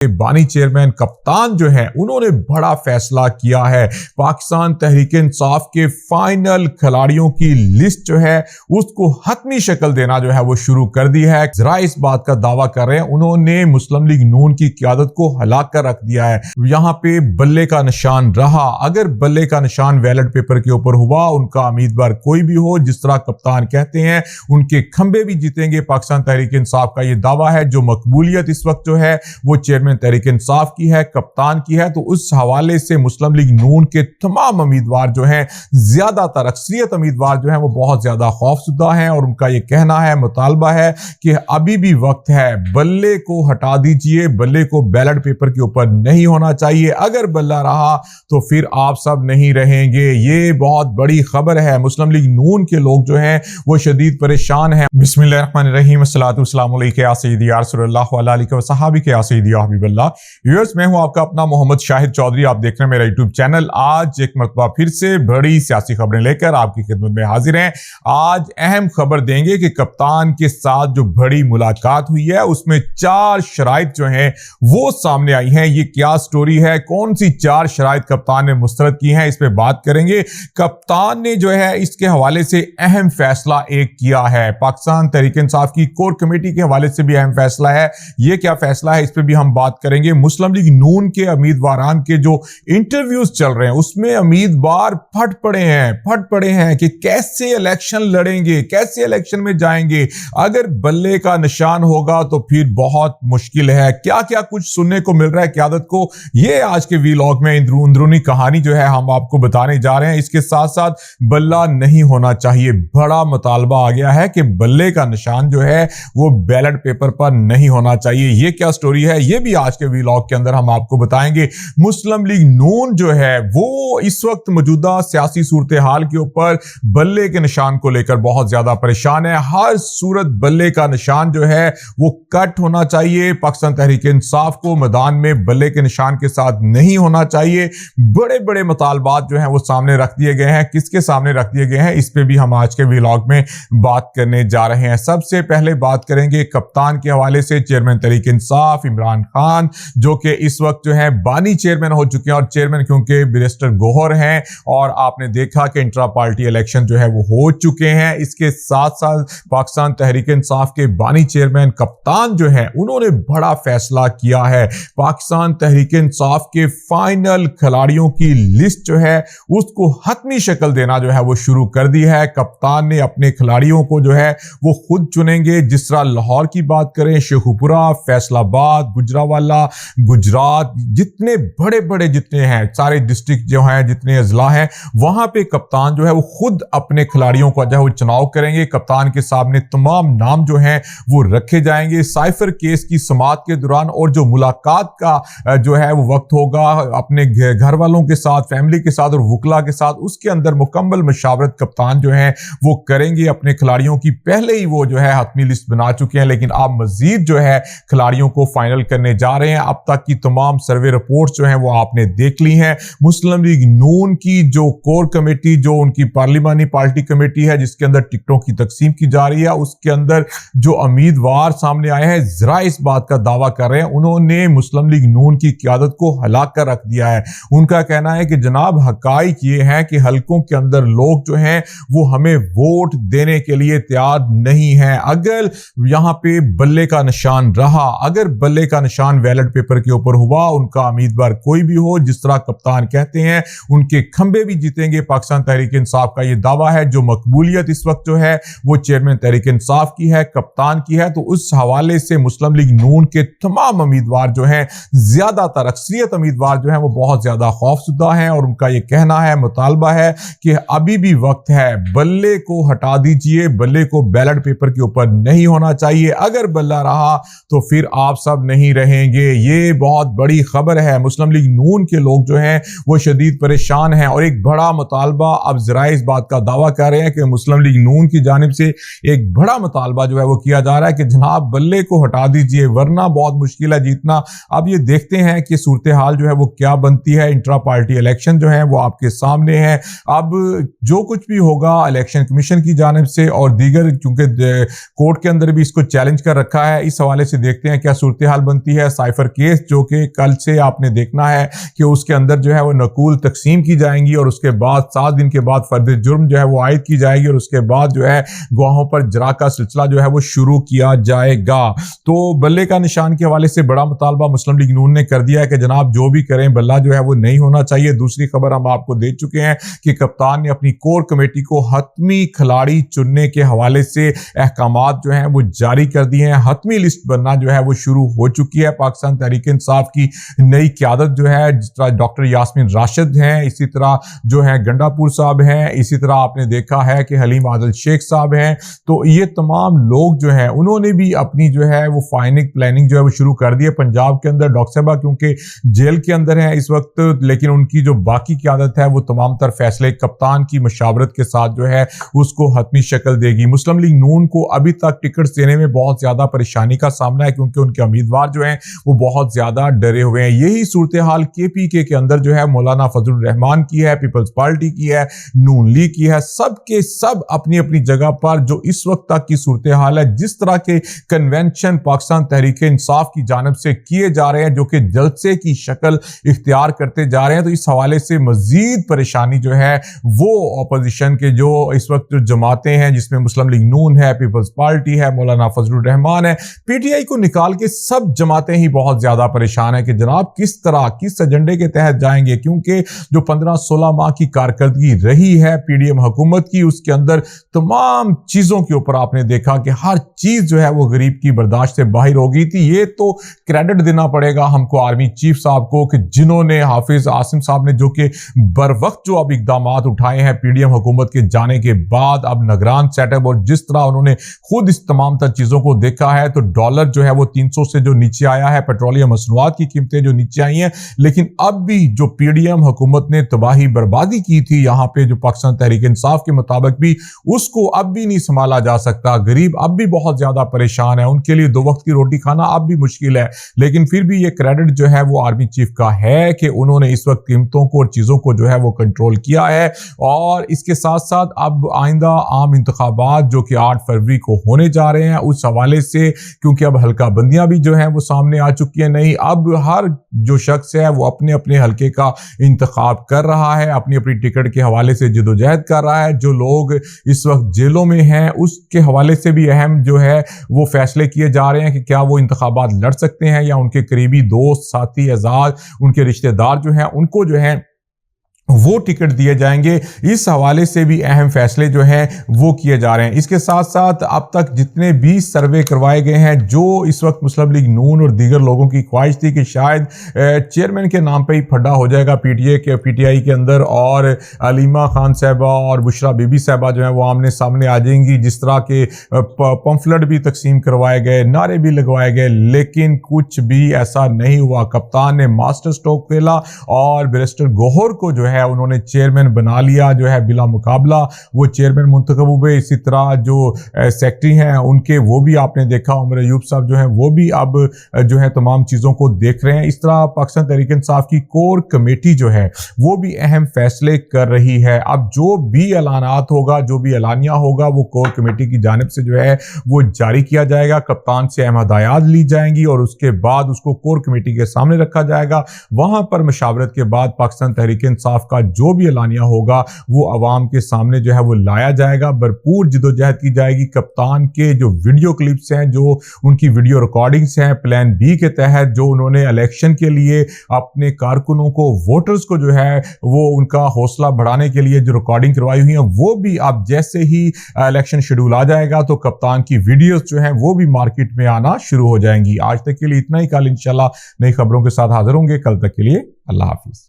बानी चेयरमैन कप्तान जो है उन्होंने बड़ा फैसला किया है। पाकिस्तान तहरीक इंसाफ के फाइनल खिलाड़ियों की लिस्ट जो है उसको हतमी शक्ल देना जो है वो शुरू कर दी है। जरा इस बात का दावा कर रहे हैं उन्होंने मुस्लिम लीग नून की क़यादत को हिला कर रख दिया है। यहाँ पे बल्ले का निशान रहा, अगर बल्ले का निशान बैलेट पेपर के ऊपर हुआ, उनका उम्मीदवार कोई भी हो, जिस तरह कप्तान कहते हैं उनके खंबे भी जीतेंगे। पाकिस्तान तहरीक इंसाफ का ये दावा है। जो मकबूलियत इस वक्त जो है वो चेयरमैन तहरीक इंसाफ की है, कप्तान की है, तो उस हवाले से मुस्लिम लीग नून के तमाम उम्मीदवार जो हैं, ज्यादातर अक्सरियत उम्मीदवार जो हैं वो बहुत ज्यादा खौफजुदा हैं और उनका ये कहना है, मुतालबा है कि अभी भी वक्त है, बल्ले को हटा दीजिए, बल्ले को बैलेट पेपर के ऊपर नहीं होना चाहिए। अगर बल्ला रहा तो फिर आप सब नहीं रहेंगे। ये बहुत बड़ी खबर है। मुस्लिम लीग नून के लोग जो हैं वो शदीद परेशान हैं। बिस्मिल्लाहिर्रहमानिर्रहीम, अस्सलातु वस्सलामु अलैका या सय्यदी या रसूलल्लाह व अला आलिहि व सहाबिका या सय्यदी या हबीबल्लाह। व्यूअर्स, मैं हूं आपका अपना मोहम्मद शाहिद चौधरी। आप देख रहे हैं मेरा यूट्यूब चैनल। आज एक मरतबा फिर से बड़ी सियासी खबरें लेकर आपकी खिदमत में हाजिर हैं। आज अहम खबर देंगे कि कप्तान के साथ जो बड़ी मुलाकात हुई है उसमें 4 शराइत जो हैं वो सामने आई हैं। ये क्या स्टोरी है, कौन सी 4 शराइत कप्तान ने मुस्तरद की हैं, इस पे बात करेंगे। कप्तान ने जो है इसके हवाले से अहम फैसला एक किया है। पाकिस्तान तहरीक इंसाफ की कोर कमेटी के हवाले से भी अहम फैसला है। ये क्या फैसला है, इस पे भी हम बात करेंगे। मुस्लिम लीग नून के उम्मीदवारान के जो इंटरव्यूज चल रहे हैं उसमें उम्मीदवार फट पड़े हैं कि कैसे इलेक्शन लड़ेंगे, कैसे इलेक्शन में जाएंगे। अगर बल्ले का निशान होगा तो फिर बहुत मुश्किल है। क्या क्या कुछ सुनने को मिल रहा है क़यादत को, ये आज के वीलॉग में अंदरूनी कहानी जो है हम आपको बताने जा रहे हैं। इसके साथ साथ बल्ला नहीं होना चाहिए, बड़ा मुतालबा आ गया है कि बल्ले का निशान जो है वो बैलेट पेपर पर नहीं होना चाहिए। ये क्या स्टोरी है, ये भी आज के वीलॉग के अंदर हम आपको बताएंगे। मुस्लिम लीग नून जो है वो इस वक्त मौजूदा सियासी सूरत हाल के ऊपर बल्ले के निशान को लेकर बहुत ज्यादा परेशान है। हर सूरत बल्ले का निशान जो है वो कट होना चाहिए। पाकिस्तान तहरीक इंसाफ को मैदान में बल्ले के निशान के साथ नहीं होना चाहिए। बड़े बड़े मुतालबात जो हैं वो सामने रख दिए गए हैं। किसके सामने रख दिए गए हैं, इस पे भी हम आज के वीलॉग में बात करने जा रहे हैं। सबसे पहले बात करेंगे कप्तान के हवाले से। चेयरमैन तहरीक इंसाफ इमरान खान जो कि इस वक्त जो है बानी चेयरमैन हो चुके हैं, और चेयरमैन क्योंकि बैरिस्टर गौहर हैं, और आपने देखा कि इंट्रा पार्टी इलेक्शन जो है वो हो चुके हैं। इसके साथ साथ पाकिस्तान तहरीक इंसाफ के बानी चेयरमैन कप्तान जो है उन्होंने बड़ा फैसला किया है। पाकिस्तान तहरीक इंसाफ के फाइनल खिलाड़ियों की लिस्ट जो है उसको हतमी शक्ल देना जो है वो शुरू कर दी है। कप्तान ने अपने खिलाड़ियों को जो है वो खुद चुनेंगे। जिस तरह लाहौर की बात करें, शेखुपुरा, फैसलाबाद, गुजरावाला, गुजरात, जितने बड़े बड़े जितने हैं सारे डिस्ट्रिक्ट जो हैं, जितने अजला हैं, वहां पे कप्तान जो है वो खुद अपने खिलाड़ियों का जो है वो चुनाव करेंगे। कप्तान के सामने तमाम नाम जो हैं वो रखे जाएंगे। साइफर केस की समाअत के दौरान और जो मुलाकात का जो है वो वक्त होगा अपने घर वालों के साथ, फैमिली के साथ और वकला के साथ, उसके अंदर मुकम्मल मशावरत कप्तान जो है वो करेंगे अपने खिलाड़ियों की। पहले ही वो जो है हतमी लिस्ट बना चुके हैं, लेकिन अब मजीद जो है खिलाड़ियों को फाइनल करने जा रहे हैं। अब तक की तमाम सर्वे रिपोर्ट्स जो हैं वो आपने देख ली हैं। मुस्लिम लीग नून की जो कोर कमेटी, जो उनकी पार्लिमानी पार्टी कमेटी है जिसके अंदर टिकटों की तकसीम की जा रही है, उसके अंदर जो उम्मीदवार सामने आए हैं जरा इस बात का दावा कर रहे हैं उन्होंने मुस्लिम लीग नून की क़यादत को हिला कर रख दिया है। उनका कहना है कि जनाब हकाइक ये है कि हलकों के अंदर लोग जो हैं वो हमें वोट देने के लिए तैयार नहीं है। अगर यहां पे बल्ले का निशान रहा, अगर बल्ले का निशान बैलेट पेपर के ऊपर हुआ, उनका उम्मीदवार कोई भी हो, जिस तरह कप्तान कहते हैं उनके खंबे भी जीतेंगे। पाकिस्तान तहरीक इंसाफ का ये दावा है। जो मकबूलियत इस वक्त जो है वो चेयरमैन तहरीक इंसाफ की है, कप्तान की है, तो उस हवाले से मुस्लिम लीग नून के तमाम उम्मीदवार जो हैं, ज्यादातर अक्सरियत उम्मीदवार जो हैं वो बहुत ज्यादा खौफजुदा हैं और उनका ये कहना है, मुतालबा है कि अभी भी वक्त है, बल्ले को हटा दीजिए, बल्ले को बैलेट पेपर के ऊपर नहीं होना चाहिए। अगर बल्ला रहा तो फिर आप सब नहीं रहेंगे। ये बहुत बड़ी खबर है। मुस्लिम लीग नून के लोग जो हैं वो शदीद परेशान हैं और एक बड़ा मुतालबा अब जरा इस बात का दावा कर रहे हैं कि मुस्लिम लीग नून की जानिब से एक बड़ा मुतालबा जो है वो किया जा रहा है कि जनाब बल्ले को हटा दीजिए, वरना बहुत मुश्किल है जीतना। अब ये देखते हैं कि सूरत हाल जो है वो क्या बनती है। इंट्रा पार्टी इलेक्शन जो है वो आपके सामने है। अब जो कुछ भी होगा इलेक्शन कमीशन की जानिब से और दीगर, क्योंकि कोर्ट के अंदर भी इसको चैलेंज कर रखा है, इस हवाले से देखते हैं क्या सूरत हाल बनती है। साइफर केस, जो कि कल से आपने देखना है कि उसके अंदर जो है वो नकूल तकसीम की जाएंगी और उसके बाद 7 दिन के बाद फर्द जुर्म जो है वो आयद की जाएगी और उसके बाद जो है गवाहों पर जरा का सिलसिला जो है वो शुरू किया जाएगा। तो बल्ले का निशान के हवाले से बड़ा मुतालबा मुस्लिम लीग नून ने कर दिया है कि जनाब जो भी करें बल्ला जो है वो नहीं होना चाहिए। दूसरी खबर हम आपको दे चुके हैं कि कप्तान ने अपनी कोर कमेटी को हतमी खिलाड़ी चुनने के हवाले से अहकामात जो हैं वो जारी कर दिए हैं। हतमी लिस्ट बनना जो है वो शुरू हो चुकी है। पाकिस्तान तहरीक इंसाफ की नई क़यादत जो है, जिस तरह डॉक्टर यास्मीन राशिद हैं, इसी तरह जो है गंडापुर साहब हैं, इसी तरह आपने देखा है कि हलीम आदिल शेख साहब हैं, तो ये तमाम लोग जो हैं उन्होंने भी अपनी जो है वो फाइनल प्लानिंग जो है वो शुरू कर दी है। पंजाब के अंदर डॉक्टर साहबा क्योंकि जेल के अंदर है इस वक्त, लेकिन उनकी जो बाकी क़यादत है वो तमाम तर फैसले कप्तान की मशावरत के साथ जो है उसको हतमी शक्ल देगी। मुस्लिम लीग नून को अभी तक टिकट देने में बहुत ज्यादा परेशानी का सामना है क्योंकि उनके उम्मीदवार जो हैं वो बहुत ज्यादा डरे हुए हैं। यही सूरत हाल KPK के अंदर जो है मौलाना फजलुर रहमान की है, पीपल्स पार्टी की है, नून लीग की है, सब के सब अपनी अपनी जगह पर जो इस वक्त तक की सूरत हाल है, जिस तरह के कन्वेंशन पाकिस्तान तहरीक इंसाफ की जानिब से किए जा रहे हैं जो कि जलसे की शक्ल इख्तियार करते जा रहे हैं, तो इस हवाले से मजीद परेशानी जो है वो अपोजिशन के जो इस वक्त जमातें हैं जिसमें मुस्लिम लीग नून है, पीपल्स पार्टी है, मौलाना फजलुर रहमान है, PTI को निकाल के सब जमातें ही बहुत ज्यादा परेशान है कि जनाब किस तरह किस एजेंडे के तहत जाएंगे, क्योंकि जो 15-16 माह की कारकर्दगी रही है PDM हुकूमत की, उसके अंदर तमाम चीजों के ऊपर आपने देखा कि हर चीज जो है वो गरीब की बर्दाश्त से बाहर हो गई थी। ये तो क्रेडिट देना पड़ेगा हमको आर्मी चीफ साहब को कि जिन्होंने हाफिज आसिम साहब ने जो कि बर वक्त जो अब इकदाम उठाए हैं PDM हुकूमत के जाने के बाद, अब निगरान सेटअप और जिस तरह उन्होंने खुद इस तमाम तर चीजों को देखा है, तो डॉलर जो है वो 300 से जो नीचे आया है, पेट्रोलियम मसनूआत की कीमतें जो नीचे आई हैं, लेकिन अब भी जो PDM हुकूमत ने तबाही बर्बादी की थी यहाँ पे जो पाकिस्तान तहरीक इंसाफ के मुताबिक भी उसको अब भी नहीं संभाला जा सकता। गरीब अब भी बहुत ज्यादा परेशान है, उनके लिए 2 वक्त की रोटी खाना अब भी मुश्किल है, लेकिन फिर भी ये क्रेडिट जो है वो आर्मी चीफ का है कि उन्होंने इस वक्त कीमतों को और चीजों को जो है वो कंट्रोल किया है। और इसके साथ साथ अब आइंदा आम इंतखाबात जो कि 8 फरवरी को होने जा रहे हैं, उस हवाले से क्योंकि अब हल्का बंदियां भी जो है वो सामने आ चुकी है, नहीं अब हर जो शख्स है वो अपने अपने हल्के का इंतखाब कर रहा है, अपनी अपनी टिकट के हवाले से जदोजहद कर रहा है। जो लोग इस वक्त जेलों में हैं उसके हवाले से भी अहम जो है वो फैसले किए जा रहे हैं कि क्या वो इंतखाबात लड़ सकते हैं या उनके करीबी दोस्त, साथी, अज़ाद, उनके रिश्तेदार जो हैं उनको जो है वो टिकट दिए जाएंगे। इस हवाले से भी अहम फैसले जो हैं वो किए जा रहे हैं। इसके साथ साथ अब तक जितने भी सर्वे करवाए गए हैं, जो इस वक्त मुस्लिम लीग नून और दीगर लोगों की ख्वाहिश थी कि शायद चेयरमैन के नाम पे ही फड्डा हो जाएगा PTI के अंदर और अलीमा खान साहबा और बुशरा बीबी साहबा जो है वो आमने सामने आ जाएंगी, जिस तरह के पंफलेट भी तकसीम करवाए गए, नारे भी लगवाए गए, लेकिन कुछ भी ऐसा नहीं हुआ। कप्तान ने मास्टर स्ट्रोक खेला और बैरिस्टर गौहर को जो है उन्होंने चेयरमैन बना लिया, जो है बिला मुकाबला वो चेयरमैन मुंतखब हुए। इसी तरह जो सेक्रेटरी हैं उनके वो भी आपने देखा उमर अयूब साहब जो हैं वो भी अब जो है तमाम चीजों को देख रहे हैं। इस तरह पाकिस्तान तहरीक इंसाफ की कोर कमेटी जो है वो भी अहम फैसले कर रही है। अब जो भी ऐलानात होगा, जो भी ऐलानिया होगा, वो कोर कमेटी की जानिब से जो है वो जारी किया जाएगा, कप्तान से अहम हदायत ली जाएंगी और उसके बाद उसको कोर कमेटी के सामने रखा जाएगा। वहां पर मशावरत के बाद पाकिस्तान तहरीक इंसाफ का जो भी ऐलानिया होगा वो अवाम के सामने जो है वो लाया जाएगा। भरपूर जिदोजहद की जाएगी। कप्तान के जो वीडियो क्लिप्स हैं, जो उनकी वीडियो रिकॉर्डिंग्स हैं, प्लान बी के तहत जो उन्होंने इलेक्शन के लिए अपने कारकुनों को, वोटर्स को जो है वो उनका हौसला बढ़ाने के लिए जो रिकॉर्डिंग करवाई हुई है, वो भी अब जैसे ही इलेक्शन शेड्यूल आ जाएगा तो कप्तान की वीडियोस जो है वो भी मार्केट में आना शुरू हो जाएंगी। आज तक के लिए इतना ही। कल इंशाल्लाह नई खबरों के साथ हाजिर होंगे। कल तक के लिए अल्लाह हाफिज।